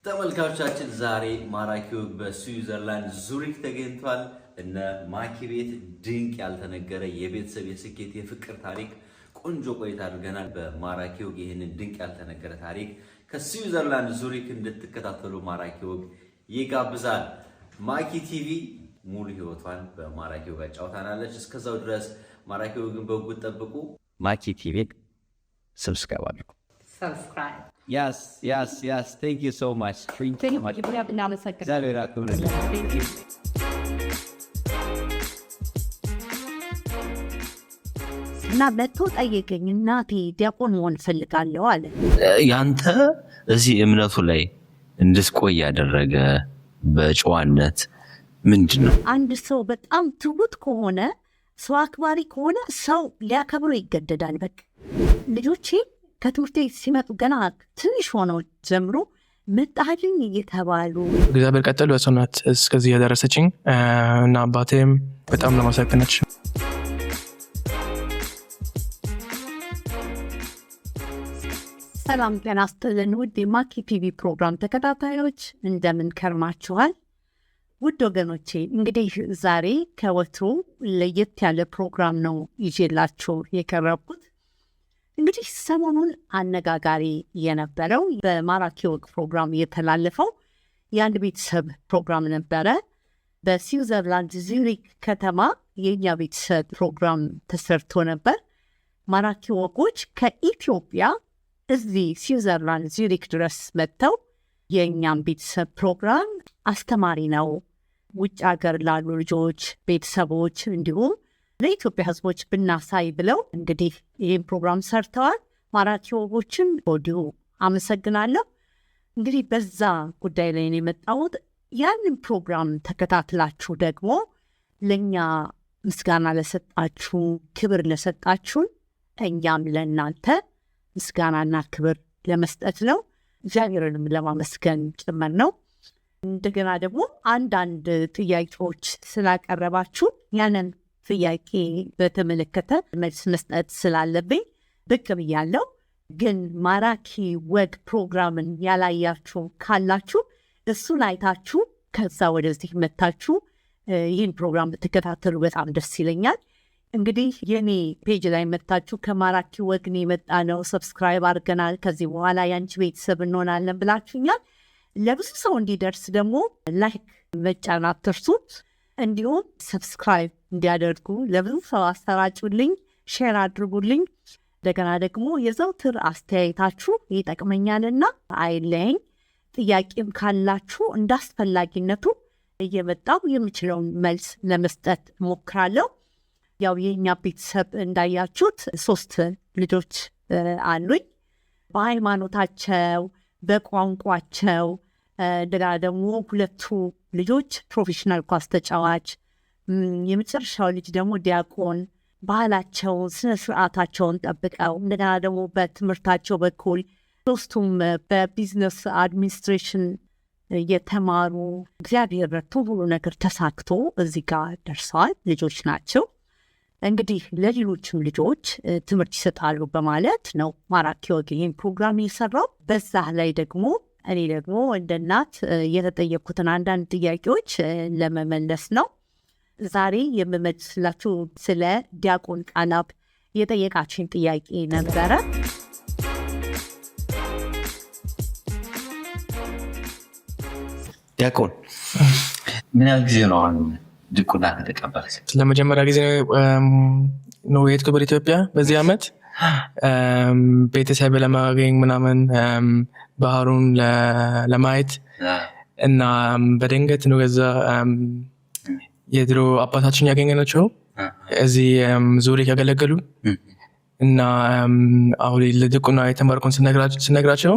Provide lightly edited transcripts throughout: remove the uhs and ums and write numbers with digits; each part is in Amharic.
ተመልካቾቻችን ዛሬ ማራኪው በስዊዘርላንድ ዙሪክ ተገኝቷል። እነ ማኪ ቤት ድንቅ ያልተነገረ የቤተሰብ የስኬት የፍቅር ታሪክ ቆንጆ ቆይታ አድርገናል። በማራኪው ይሄንን ድንቅ ያልተነገረ ታሪክ ከስዊዘርላንድ ዙሪክ እንድትከታተሉ ማራኪው ይጋብዛል። ማኪ ቲቪ ሙሉ ህይወቷን በማራኪው ጋር ጫውታናለች። እስከዛው ድረስ ማራኪው ግን በጉት ጠብቁ። ማኪ ቲቪ ሰብስክራይብ አድርጉ። Subscribe. Yes. Thank you so much. Thank you. We have now a second. Thank you. እና መጥቶ ጠየቀኝ። እናቴ ዲያቆን መሆን ፈልጋለሁ አለ። ያንተ እዚህ እምነቱ ላይ እንድትቆይ ያደረገ በጨዋነት ምንድነው? አንድ ሰው በጣም ትሁት ከሆነ ሰው አክባሪ ከሆነ ሰው ሊያከብረው ይገደዳል። በቃ ልጆቼ ከትምህርት ቤት ሲመጡ ገና ትንሽ ሆነው ጀምሮ መጣልኝ እየተባሉ እግዚአብሔር ቀጠሉ ያሰናት እስከዚህ ያደረሰችኝ እና አባቴም በጣም ነው ማሰከነች። ሰላም ጤና ይስጥልን ውድ የማኪ ቲቪ ፕሮግራም ተከታታዮች እንደምን ከርማችኋል? ውድ ወገኖቼ እንግዲህ ዛሬ ከወትሮ ለየት ያለ ፕሮግራም ነው ይዤላችሁ የቀረብኩት። እንግዲህ ሰሞኑን አነጋጋሪ የነበረው በማራኪ ወግ ፕሮግራም የተላለፈው የአንድ ቤተሰብ ፕሮግራም ነበረ። በስዊዘርላንድ ዙሪክ ከተማ የኛ ቤተሰብ ፕሮግራም ተሰርቶ ነበር። ማራኪ ወጎች ከኢትዮጵያ እዚህ ስዊዘርላንድ ዙሪክ ድረስ መጥተው የእኛም ቤተሰብ ፕሮግራም አስተማሪ ነው፣ ውጭ ሀገር ላሉ ልጆች ቤተሰቦች እንዲሁም ለኢትዮጵያ ሕዝቦች ብናሳይ ብለው እንግዲህ ይህን ፕሮግራም ሰርተዋል። ማራኪ ወጎችን ወዲሁ አመሰግናለሁ። እንግዲህ በዛ ጉዳይ ላይ ነው የመጣሁት። ያንን ፕሮግራም ተከታትላችሁ ደግሞ ለእኛ ምስጋና ለሰጣችሁ፣ ክብር ለሰጣችሁን እኛም ለእናንተ ምስጋናና ክብር ለመስጠት ነው፣ እግዚአብሔርንም ለማመስገን ጭምር ነው። እንደገና ደግሞ አንዳንድ ጥያቄዎች ስላቀረባችሁ ያንን ጥያቄ በተመለከተ መልስ መስጠት ስላለብኝ ብቅ ብያለሁ። ግን ማራኪ ወግ ፕሮግራምን ያላያችሁ ካላችሁ እሱን አይታችሁ ከዛ ወደዚህ መታችሁ ይህን ፕሮግራም ብትከታተሉ በጣም ደስ ይለኛል። እንግዲህ የኔ ፔጅ ላይ መታችሁ ከማራኪ ወግን የመጣ ነው፣ ሰብስክራይብ አድርገናል፣ ከዚህ በኋላ ያንቺ ቤተሰብ እንሆናለን ብላችሁኛል። ለብዙ ሰው እንዲደርስ ደግሞ ላይክ መጫን አትርሱ። እንዲሁም ሰብስክራይብ እንዲያደርጉ ለብዙ ሰው አሰራጩልኝ፣ ሼር አድርጉልኝ። እንደገና ደግሞ የዘውትር አስተያየታችሁ ይጠቅመኛልና አይለኝ። ጥያቄም ካላችሁ እንዳስፈላጊነቱ እየመጣው የምችለውን መልስ ለመስጠት ሞክራለሁ። ያው የኛ ቤተሰብ እንዳያችሁት 3 ልጆች አሉኝ። በሃይማኖታቸው በቋንቋቸው እንደገና ደግሞ 2 ልጆች ፕሮፌሽናል ኳስ ተጫዋች፣ የመጨረሻው ልጅ ደግሞ ዲያቆን፣ ባህላቸውን ስነ ስርዓታቸውን ጠብቀው እንደገና ደግሞ በትምህርታቸው በኩል 3ቱም በቢዝነስ አድሚኒስትሬሽን የተማሩ እግዚአብሔር ረድቶ ሁሉ ነገር ተሳክቶ እዚህ ጋር ደርሰዋል ልጆች ናቸው። እንግዲህ ለሌሎችም ልጆች ትምህርት ይሰጣሉ በማለት ነው ማራኪ ወግ ይህን ፕሮግራም የሰራው። በዛ ላይ ደግሞ እኔ ደግሞ እንደ እናት የተጠየቁትን አንዳንድ ጥያቄዎች ለመመለስ ነው ዛሬ የምመልስላችሁ። ስለ ዲያቆን ቃላብ የጠየቃችን ጥያቄ ነበረ። ዲያቆን ምን ያህል ጊዜ ነው ድቁና ከተቀበልክ? ለመጀመሪያ ጊዜ ነው የሄድኩት በኢትዮጵያ በዚህ ዓመት ቤተሰብ ለማገኝ ምናምን ባህሩን ለማየት እና በድንገት ነው ከዛ የድሮ አባታችን ያገኘናቸው እዚህ ዙሪክ ያገለገሉ እና አሁን ለድቁና የተማርኩን ስነግራቸው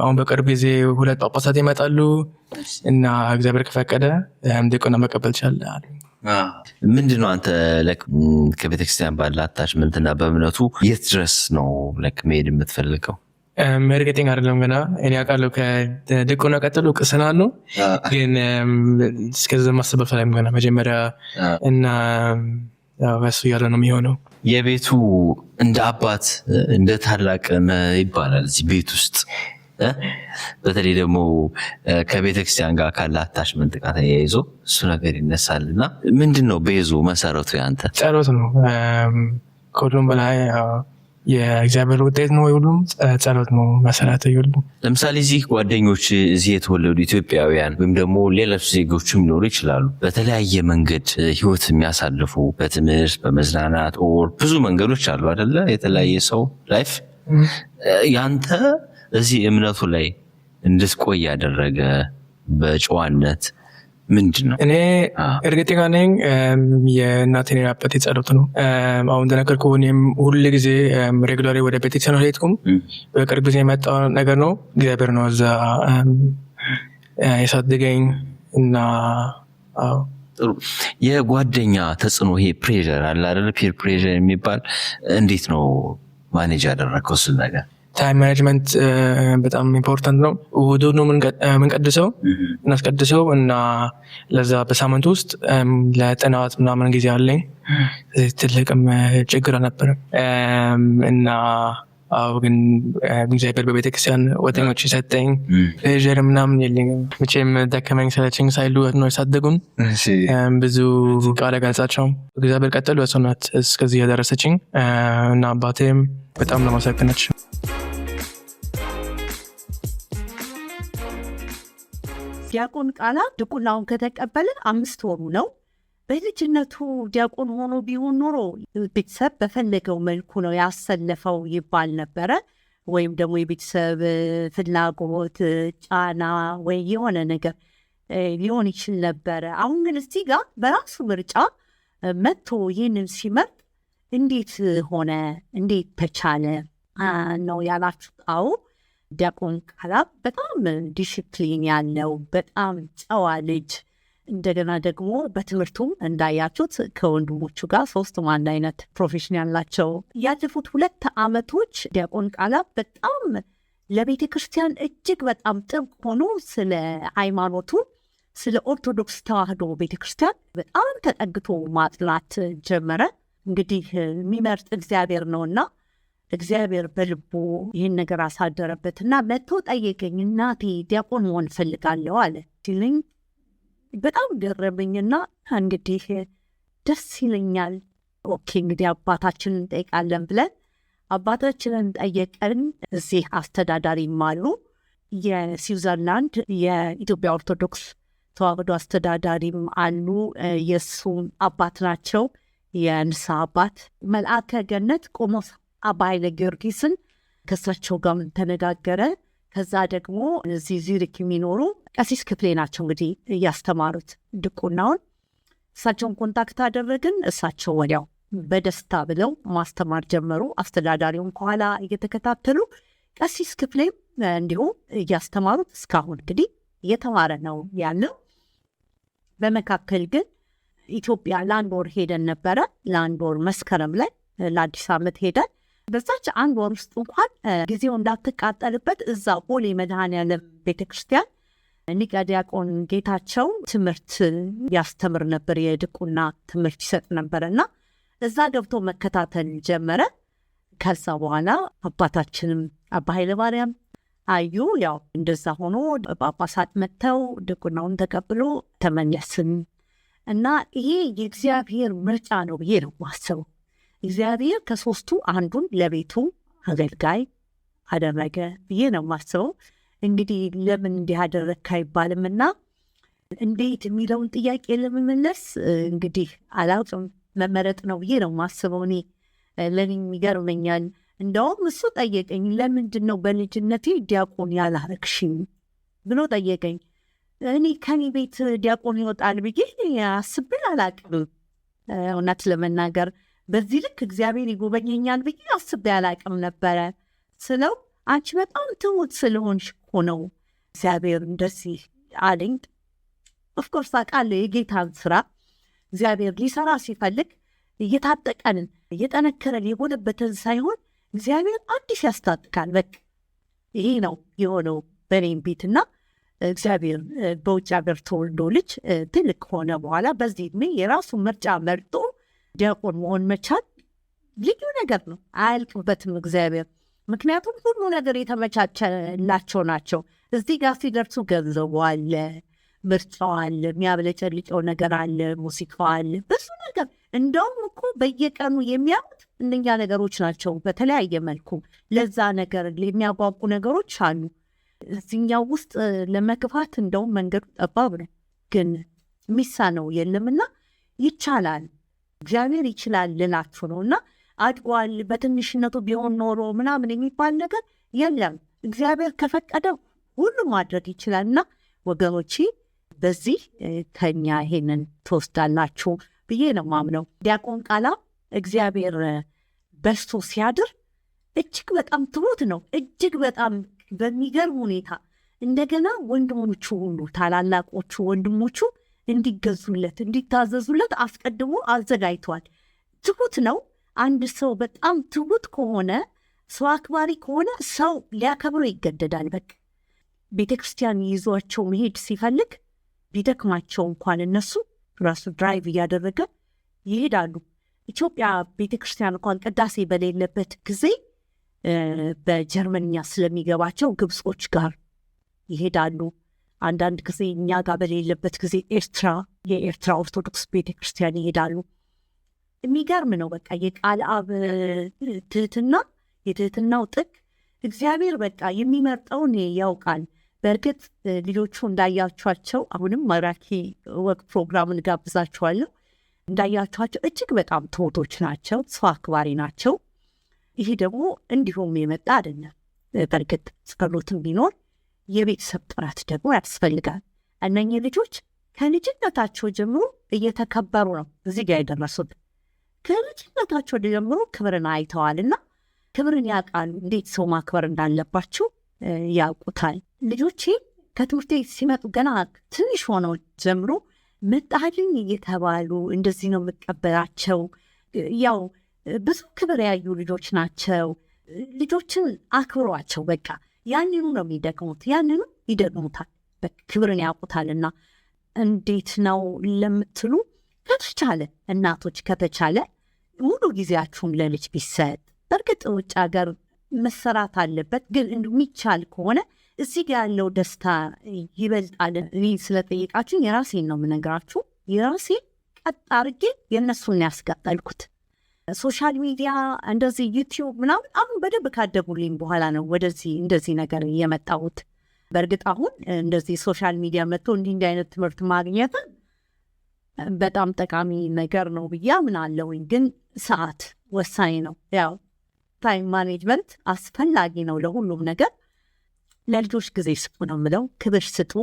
አሁን በቅርብ ጊዜ 2 ጳጳሳት ይመጣሉ እና እግዚአብሔር ከፈቀደ ድቁና መቀበል ይችላል። ምንድነው አንተ ከቤተክርስቲያን ባለ አታችመንትና በእምነቱ የት ድረስ ነው መሄድ የምትፈልገው? እርግጠኛ አይደለም ገና። እኔ አውቃለሁ ከድቁና ቀጥሎ ቅስና ነው፣ ግን እስከዛ ማሰብ ፈላይም ገና መጀመሪያ እና እሱ ያለ ነው የሚሆነው። የቤቱ እንደ አባት እንደ ታላቅ ይባላል እዚህ ቤት ውስጥ በተለይ ደግሞ ከቤተክርስቲያን ጋር ካለ አታችመንት ጋር ተያይዞ እሱ ነገር ይነሳልና ምንድነው ቤዙ መሰረቱ ያንተ? ጸሎት ነው። ከሁሉም በላይ የእግዚአብሔር ውጤት ነው። ሁሉም ጸሎት ነው መሰረቱ ሁሉም። ለምሳሌ እዚህ ጓደኞች እዚህ የተወለዱ ኢትዮጵያውያን ወይም ደግሞ ሌሎች ዜጎችም ሊኖሩ ይችላሉ በተለያየ መንገድ ህይወት የሚያሳልፉ በትምህርት በመዝናናት ኦር ብዙ መንገዶች አሉ አይደለ? የተለያየ ሰው ላይፍ ያንተ እዚህ እምነቱ ላይ እንድትቆይ ያደረገ በጨዋነት ምንድነው? እኔ እርግጠኛ ነኝ የእናቴን አባት ጸሎት ነው። አሁን እንደነገርኩህ እኔም ሁሉ ጊዜ ሬጉላሪ ወደ ቤተክርስቲያን አልሄድኩም። በቅርብ ጊዜ የመጣው ነገር ነው። እግዚአብሔር ነው እዛ ያሳደገኝ እና ጥሩ የጓደኛ ተጽዕኖ ይሄ ፕሬሸር አለ አይደል? ፒር ፕሬሸር የሚባል እንዴት ነው ማኔጅ ያደረከው እሱ ነገር? ታይም ማኔጅመንት በጣም ኢምፖርታንት ነው። እሑድ ነው የምንቀድሰው እናስቀድሰው እና ለዛ በሳምንት ውስጥ ለጥናት ምናምን ጊዜ አለኝ። ትልቅም ችግር አልነበረም እና ግን እግዚአብሔር በቤተክርስቲያን ወደኞች ሰጠኝ። ፕሬዠር ምናምን የለኝም። መቼም ደከመኝ ሰለቸኝ ሳይሉ ነው ያሳደጉን። ብዙ ቃል ገልጻቸውም እግዚአብሔር ቀጠሉ ያሰናት እስከዚህ ያደረሰችኝ እና አባቴም በጣም ነው ማመሰግናቸው። ዲያቆን ቃላ ድቁናውን ከተቀበለ 5 ወሩ ነው። በልጅነቱ ዲያቆን ሆኖ ቢሆን ኖሮ ቤተሰብ በፈለገው መልኩ ነው ያሰለፈው ይባል ነበረ። ወይም ደግሞ የቤተሰብ ፍላጎት ጫና ወይ የሆነ ነገር ሊሆን ይችል ነበረ። አሁን ግን እዚህ ጋር በራሱ ምርጫ መጥቶ ይህንን ሲመርጥ እንዴት ሆነ እንዴት ተቻለ ነው ያላችሁ? አዎ ዲያቆን ቃላ በጣም ዲሲፕሊን ያለው በጣም ጨዋ ልጅ፣ እንደገና ደግሞ በትምህርቱም እንዳያችሁት ከወንድሞቹ ጋር 3 አንድ አይነት ፕሮፌሽን ያላቸው። ያለፉት 2 ዓመቶች ዲያቆን ቃላ በጣም ለቤተ ክርስቲያን እጅግ በጣም ጥብቅ ሆኖ ስለ ሃይማኖቱ ስለ ኦርቶዶክስ ተዋህዶ ቤተ ክርስቲያን በጣም ተጠግቶ ማጥናት ጀመረ። እንግዲህ የሚመርጥ እግዚአብሔር ነውና እግዚአብሔር በልቡ ይህን ነገር አሳደረበትና መጥቶ ጠየቀኝ። እናቴ ዲያቆን መሆን ፈልጋለሁ አለ ሲለኝ በጣም ገረመኝና እንግዲህ ደስ ይለኛል። ኦኬ እንግዲህ አባታችንን እንጠይቃለን ብለን አባታችንን ጠየቀን። እዚህ አስተዳዳሪም አሉ፣ የስዊዘርላንድ የኢትዮጵያ ኦርቶዶክስ ተዋህዶ አስተዳዳሪም አሉ። የእሱም አባት ናቸው፣ የንስሐ አባት መልአከ ገነት ቆሞስ አባ ኃይለ ጊዮርጊስን ከእሳቸው ጋር ተነጋገረ። ከዛ ደግሞ እዚህ ዚሪክ የሚኖሩ ቀሲስ ክፍሌ ናቸው እንግዲህ እያስተማሩት ድቁናውን። እሳቸውን ኮንታክት አደረግን። እሳቸው ወዲያው በደስታ ብለው ማስተማር ጀመሩ። አስተዳዳሪውን ከኋላ እየተከታተሉ ቀሲስ ክፍሌም እንዲሁ እያስተማሩት እስካሁን እንግዲህ እየተማረ ነው ያለው። በመካከል ግን ኢትዮጵያ ለ1 ወር ሄደን ነበረ። ለ1 ወር መስከረም ላይ ለአዲስ ዓመት ሄደን በዛች 1 ወር ውስጥ እንኳን ጊዜው እንዳትቃጠልበት እዛ ቦሌ መድኃኔዓለም ቤተክርስቲያን ሊቀ ዲያቆን ጌታቸው ትምህርት ያስተምር ነበር፣ የድቁና ትምህርት ይሰጥ ነበርና እዛ ገብቶ መከታተል ጀመረ። ከዛ በኋላ አባታችንም አባ ኃይለ ማርያም አዩ። ያው እንደዛ ሆኖ ጳጳሳት መጥተው ድቁናውን ተቀብሎ ተመለስን እና ይሄ የእግዚአብሔር ምርጫ ነው ብዬ ነው ማሰቡ። እግዚአብሔር ከ3ቱ አንዱን ለቤቱ አገልጋይ አደረገ ብዬ ነው ማስበው። እንግዲህ ለምን እንዲህ አደረግክ አይባልምና እንዴት የሚለውን ጥያቄ ለመመለስ እንግዲህ አላውቅም፣ መመረጥ ነው ብዬ ነው ማስበው። እኔ ለኔ ይገርመኛል። እንደውም እሱ ጠየቀኝ፣ ለምንድን ነው በልጅነቴ ዲያቆን ያላረግሽኝ ብሎ ጠየቀኝ። እኔ ከኔ ቤት ዲያቆን ይወጣል ብዬ አስቤ አላቅም። እውነት ለመናገር በዚህ ልክ እግዚአብሔር ይጎበኘኛል ብዬ አስቤ አላቅም ነበረ ስለው፣ አንቺ በጣም ትሁት ስለሆንሽ እኮ ነው እግዚአብሔር እንደዚህ አለኝ። ኦፍኮርስ አውቃለሁ የጌታን ስራ እግዚአብሔር ሊሰራ ሲፈልግ እየታጠቀንን እየጠነከረን የሆነበትን ሳይሆን እግዚአብሔር አዲስ ያስታጥቃል። በቃ ይሄ ነው የሆነው በኔም ቤትና እግዚአብሔር በውጭ ሀገር ተወልዶ ልጅ ትልቅ ሆነ በኋላ በዚህ ዕድሜ የራሱ ምርጫ መርጦ ዲያቆን መሆን መቻል ልዩ ነገር ነው። አያልቅበትም እግዚአብሔር። ምክንያቱም ሁሉ ነገር የተመቻቸላቸው ናቸው። እዚህ ጋር ሲደርሱ ገንዘቡ አለ፣ ምርጫው አለ፣ የሚያብለጨልጨው ነገር አለ፣ ሙዚቃው አለ፣ ብዙ ነገር። እንደውም እኮ በየቀኑ የሚያዩት እነኛ ነገሮች ናቸው። በተለያየ መልኩ ለዛ ነገር የሚያጓጉ ነገሮች አሉ። እዚህኛው ውስጥ ለመግፋት እንደውም መንገዱ ጠባብ ነው፣ ግን የሚሳነው የለምና ይቻላል። እግዚአብሔር ይችላል ልላችሁ ነው። እና አድጓል በትንሽነቱ ቢሆን ኖሮ ምናምን የሚባል ነገር የለም። እግዚአብሔር ከፈቀደው ሁሉ ማድረግ ይችላል። እና ወገኖቼ በዚህ ከኛ ይሄንን ትወስዳላችሁ ብዬ ነው ማምነው። ዲያቆን ቃላ እግዚአብሔር በስቶ ሲያድር እጅግ በጣም ትሁት ነው። እጅግ በጣም በሚገርም ሁኔታ እንደገና ወንድሞቹ ሁሉ ታላላቆቹ ወንድሞቹ እንዲገዙለት እንዲታዘዙለት አስቀድሞ አዘጋጅቷል። ትሁት ነው። አንድ ሰው በጣም ትሁት ከሆነ ሰው አክባሪ ከሆነ ሰው ሊያከብረው ይገደዳል። በቃ ቤተ ክርስቲያን ይዟቸው መሄድ ሲፈልግ ቢደክማቸው እንኳን እነሱ ራሱ ድራይቭ እያደረገ ይሄዳሉ። ኢትዮጵያ ቤተ ክርስቲያን እንኳን ቅዳሴ በሌለበት ጊዜ በጀርመንኛ ስለሚገባቸው ግብጾች ጋር ይሄዳሉ። አንዳንድ ጊዜ እኛ ጋር በሌለበት ጊዜ የኤርትራ ኦርቶዶክስ ቤተ ክርስቲያን ይሄዳሉ። የሚገርም ነው። በቃ የቃል አብ ትህትና፣ የትህትናው ጥግ እግዚአብሔር በቃ የሚመርጠውን ያውቃል። በእርግጥ ልጆቹ እንዳያቸኋቸው አሁንም ማራኪ ወግ ፕሮግራምን ጋብዛቸዋለሁ። እንዳያቸኋቸው እጅግ በጣም ትሁቶች ናቸው፣ ሰው አክባሪ ናቸው። ይሄ ደግሞ እንዲሁም የመጣ አይደለም። በእርግጥ ጸሎትም ቢኖር የቤተሰብ ጥረት ደግሞ ያስፈልጋል። እነኚህ ልጆች ከልጅነታቸው ጀምሮ እየተከበሩ ነው እዚህ ጋር የደረሱት። ከልጅነታቸው ጀምሮ ክብርን አይተዋልና ክብርን ያውቃሉ። እንዴት ሰው ማክበር እንዳለባቸው ያውቁታል። ልጆቼ ከትምህርት ቤት ሲመጡ ገና ትንሽ ሆነው ጀምሮ መጣልኝ እየተባሉ እንደዚህ ነው የምቀበላቸው። ያው ብዙ ክብር ያዩ ልጆች ናቸው። ልጆችን አክብሯቸው። በቃ ያንኑ ነው የሚደግሙት፣ ያንኑ ይደግሙታል። ክብርን ያውቁታልና እንዴት ነው ለምትሉ ከተቻለ እናቶች ከተቻለ ሙሉ ጊዜያችሁን ለልጅ ቢሰጥ። በእርግጥ ውጭ ሀገር መሰራት አለበት፣ ግን የሚቻል ከሆነ እዚህ ጋር ያለው ደስታ ይበልጣል። እኔ ስለጠየቃችሁ የራሴን ነው የምነግራችሁ። የራሴን ቀጥ አድርጌ የእነሱን ያስቀጠልኩት። ሶሻል ሚዲያ እንደዚህ ዩቲዩብ ምናምን አሁን በደንብ ካደጉልኝ በኋላ ነው ወደዚህ እንደዚህ ነገር የመጣሁት። በእርግጥ አሁን እንደዚህ ሶሻል ሚዲያ መጥቶ እንዲህ አይነት ትምህርት ማግኘት በጣም ጠቃሚ ነገር ነው ብዬ አምናለሁኝ። ግን ሰዓት ወሳኝ ነው። ያው ታይም ማኔጅመንት አስፈላጊ ነው ለሁሉም ነገር። ለልጆች ጊዜ ስጡ ነው የምለው። ክብር ስጡ።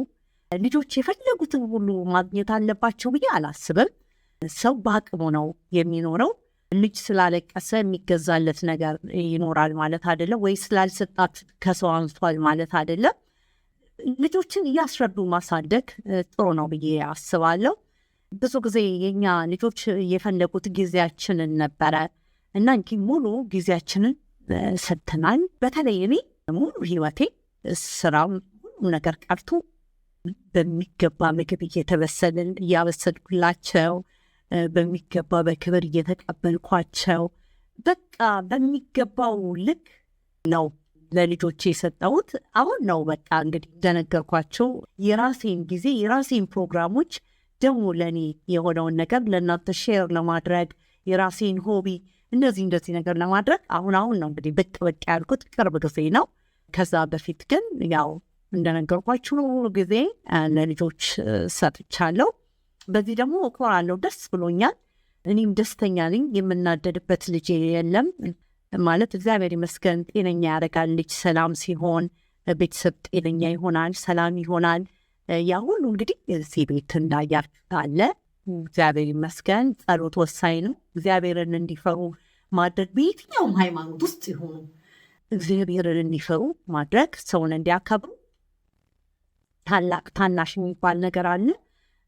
ልጆች የፈለጉትን ሁሉ ማግኘት አለባቸው ብዬ አላስብም። ሰው በአቅሙ ነው የሚኖረው። ልጅ ስላለቀሰ የሚገዛለት ነገር ይኖራል ማለት አይደለም፣ ወይ ስላልሰጣችሁ ከሰው አንሷል ማለት አይደለም። ልጆችን እያስረዱ ማሳደግ ጥሩ ነው ብዬ አስባለሁ። ብዙ ጊዜ የኛ ልጆች የፈለጉት ጊዜያችንን ነበረ እና እንኪ ሙሉ ጊዜያችንን ሰጥተናል። በተለይ እኔ ሙሉ ህይወቴ ስራም ሁሉ ነገር ቀርቶ በሚገባ ምግብ እየተበሰልን እያበሰልኩላቸው በሚገባ በክብር እየተቀበልኳቸው በቃ በሚገባው ልክ ነው ለልጆቼ የሰጠሁት። አሁን ነው በቃ እንግዲህ እንደነገርኳቸው የራሴን ጊዜ የራሴን ፕሮግራሞች ደግሞ ለእኔ የሆነውን ነገር ለእናንተ ሼር ለማድረግ የራሴን ሆቢ እንደዚህ ነገር ለማድረግ አሁን ነው እንግዲህ ብቅ ያልኩት ቅርብ ጊዜ ነው። ከዛ በፊት ግን ያው እንደነገርኳችሁ ሙሉ ጊዜ ለልጆች ሰጥቻለሁ። በዚህ ደግሞ እኮራለሁ፣ ደስ ብሎኛል። እኔም ደስተኛ ነኝ። የምናደድበት ልጅ የለም ማለት እግዚአብሔር ይመስገን ጤነኛ ያደርጋል። ልጅ ሰላም ሲሆን ቤተሰብ ጤነኛ ይሆናል፣ ሰላም ይሆናል። ያ ሁሉ እንግዲህ እዚህ ቤት እንዳያለ እግዚአብሔር ይመስገን። ጸሎት ወሳኝ ነው። እግዚአብሔርን እንዲፈሩ ማድረግ በየትኛውም ሃይማኖት ውስጥ ይሆኑ እግዚአብሔርን እንዲፈሩ ማድረግ፣ ሰውን እንዲያከብሩ። ታላቅ ታናሽ የሚባል ነገር አለ።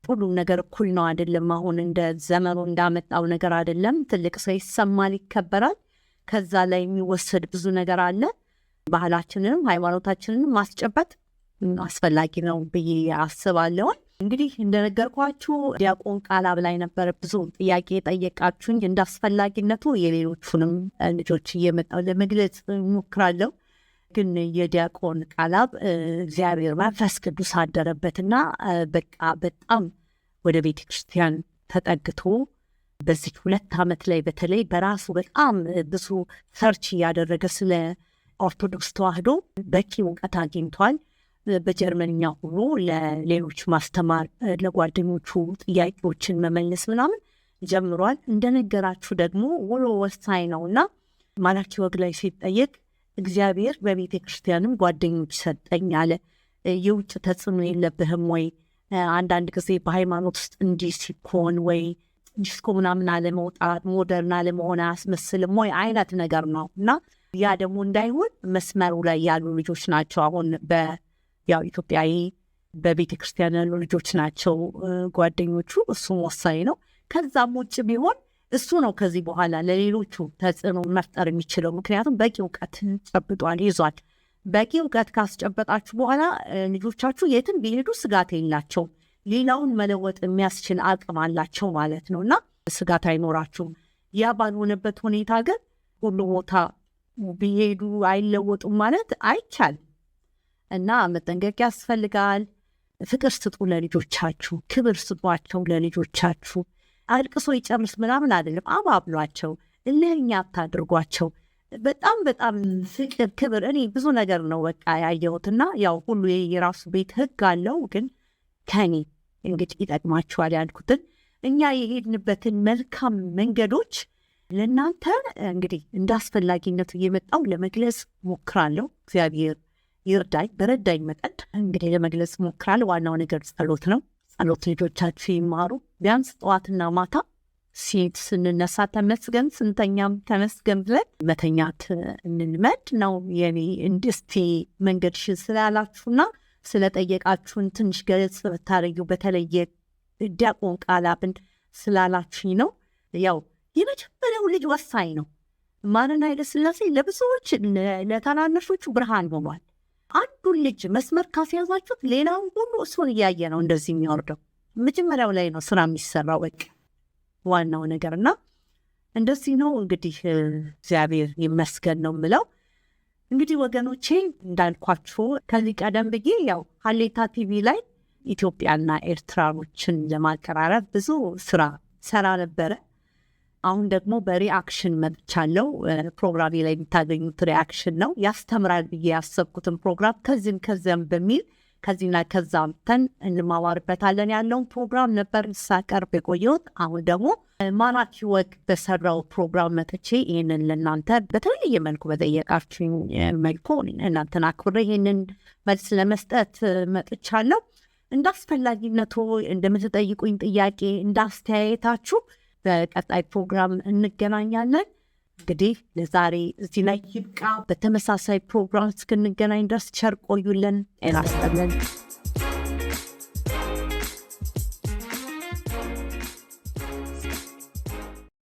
ሁሉም ነገር እኩል ነው አይደለም። አሁን እንደ ዘመኑ እንዳመጣው ነገር አይደለም። ትልቅ ሰው ይሰማል፣ ይከበራል። ከዛ ላይ የሚወሰድ ብዙ ነገር አለ። ባህላችንንም ሃይማኖታችንንም ማስጨበጥ አስፈላጊ ነው ብዬ አስባለሁ። እንግዲህ እንደነገርኳችሁ ዲያቆን ቃላብ ላይ ነበር ብዙ ጥያቄ ጠየቃችሁኝ። እንዳስፈላጊነቱ የሌሎቹንም ልጆች እየመጣው ለመግለጽ ሞክራለሁ። ግን የዲያቆን ቃላብ እግዚአብሔር መንፈስ ቅዱስ አደረበትና በቃ በጣም ወደ ቤተ ክርስቲያን ተጠግቶ በዚህ 2 ዓመት ላይ በተለይ በራሱ በጣም ብዙ ሰርች እያደረገ ስለ ኦርቶዶክስ ተዋህዶ በቂ እውቀት አግኝቷል። በጀርመንኛ ሁሉ ለሌሎች ማስተማር፣ ለጓደኞቹ ጥያቄዎችን መመለስ ምናምን ጀምሯል። እንደነገራችሁ ደግሞ ውሎ ወሳኝ ነውና ማራኪ ወግ ላይ ሲጠየቅ እግዚአብሔር በቤተ ክርስቲያንም ጓደኞች ሰጠኝ አለ። የውጭ ተጽዕኖ የለብህም ወይ? አንዳንድ ጊዜ በሃይማኖት ውስጥ እንዲህ ሲኮን ወይ ዲስኮ ምናምን አለመውጣት ሞደርን አለመሆን አያስመስልም ወይ አይነት ነገር ነው እና ያ ደግሞ እንዳይሆን መስመሩ ላይ ያሉ ልጆች ናቸው። አሁን ያው ኢትዮጵያዊ በቤተ ክርስቲያን ያሉ ልጆች ናቸው ጓደኞቹ። እሱም ወሳኝ ነው። ከዛም ውጭ ቢሆን እሱ ነው ከዚህ በኋላ ለሌሎቹ ተጽዕኖ መፍጠር የሚችለው። ምክንያቱም በቂ እውቀት ጨብጧል፣ ይዟል። በቂ እውቀት ካስጨበጣችሁ በኋላ ልጆቻችሁ የትም ቢሄዱ ስጋት የላቸው፣ ሌላውን መለወጥ የሚያስችል አቅም አላቸው ማለት ነው እና ስጋት አይኖራችሁም። ያ ባልሆነበት ሁኔታ ግን ሁሉ ቦታ ቢሄዱ አይለወጡም ማለት አይቻልም እና መጠንቀቅ ያስፈልጋል። ፍቅር ስጡ ለልጆቻችሁ፣ ክብር ስጧቸው ለልጆቻችሁ። አልቅሶ ይጨርስ ምናምን አይደለም፣ አባብሏቸው፣ እልህኛ አታድርጓቸው። በጣም በጣም ፍቅር፣ ክብር። እኔ ብዙ ነገር ነው በቃ ያየሁትና ያው ሁሉ የራሱ ቤት ህግ አለው። ግን ከኔ እንግዲህ ይጠቅማችኋል ያልኩትን እኛ የሄድንበትን መልካም መንገዶች ለእናንተ እንግዲህ እንዳስፈላጊነቱ እየመጣው ለመግለጽ ሞክራለሁ። እግዚአብሔር ይርዳኝ፣ በረዳኝ መጠን እንግዲህ ለመግለጽ ሞክራለሁ። ዋናው ነገር ጸሎት ነው። ጸሎት ልጆቻችሁ ይማሩ። ቢያንስ ጠዋትና ማታ ስንነሳ ተመስገን፣ ስንተኛም ተመስገን ብለን መተኛት እንልመድ ነው የኔ። እንድስቲ መንገድሽን ስላላችሁና ስለጠየቃችሁን ትንሽ ገለጽ ብታረጊው በተለየ ዲያቆን ቃላብን ስላላችሁኝ ነው። ያው የመጀመሪያው ልጅ ወሳኝ ነው። ማንን ኃይለ ሥላሴ ለብዙዎች ለታናናሾቹ ብርሃን ሆኗል። አንዱን ልጅ መስመር ካስያዛችሁት ሌላውን ሁሉ እሱን እያየ ነው እንደዚህ የሚወርደው። መጀመሪያው ላይ ነው ስራ የሚሰራው በቃ ዋናው ነገርና እንደዚህ ነው እንግዲህ እግዚአብሔር ይመስገን ነው የምለው። እንግዲህ ወገኖቼ እንዳልኳችሁ ከዚህ ቀደም ብዬ ያው ሀሌታ ቲቪ ላይ ኢትዮጵያና ኤርትራኖችን ለማቀራረብ ብዙ ስራ ሰራ ነበረ። አሁን ደግሞ በሪአክሽን መጥቻለሁ። ፕሮግራሜ ላይ የምታገኙት ሪአክሽን ነው። ያስተምራል ብዬ ያሰብኩትን ፕሮግራም ከዚህም ከዚያም በሚል ከዚህና ከዛም እንማማርበታለን ያለውን ፕሮግራም ነበር ሳቀርብ የቆየሁት። አሁን ደግሞ ማራኪ ወግ በሰራው ፕሮግራም መጥቼ ይህንን ለእናንተ በተለየ መልኩ በጠየቃችሁኝ መልኩ እናንተን አክብሬ ይህንን መልስ ለመስጠት መጥቻለሁ። እንደ አስፈላጊነቱ እንደምትጠይቁኝ ጥያቄ እንዳስተያየታችሁ በቀጣይ ፕሮግራም እንገናኛለን። እንግዲህ ለዛሬ እዚህ ላይ ይብቃ። በተመሳሳይ ፕሮግራም እስክንገናኝ ድረስ ቸር ቆዩልን። ጤና ይስጥልን።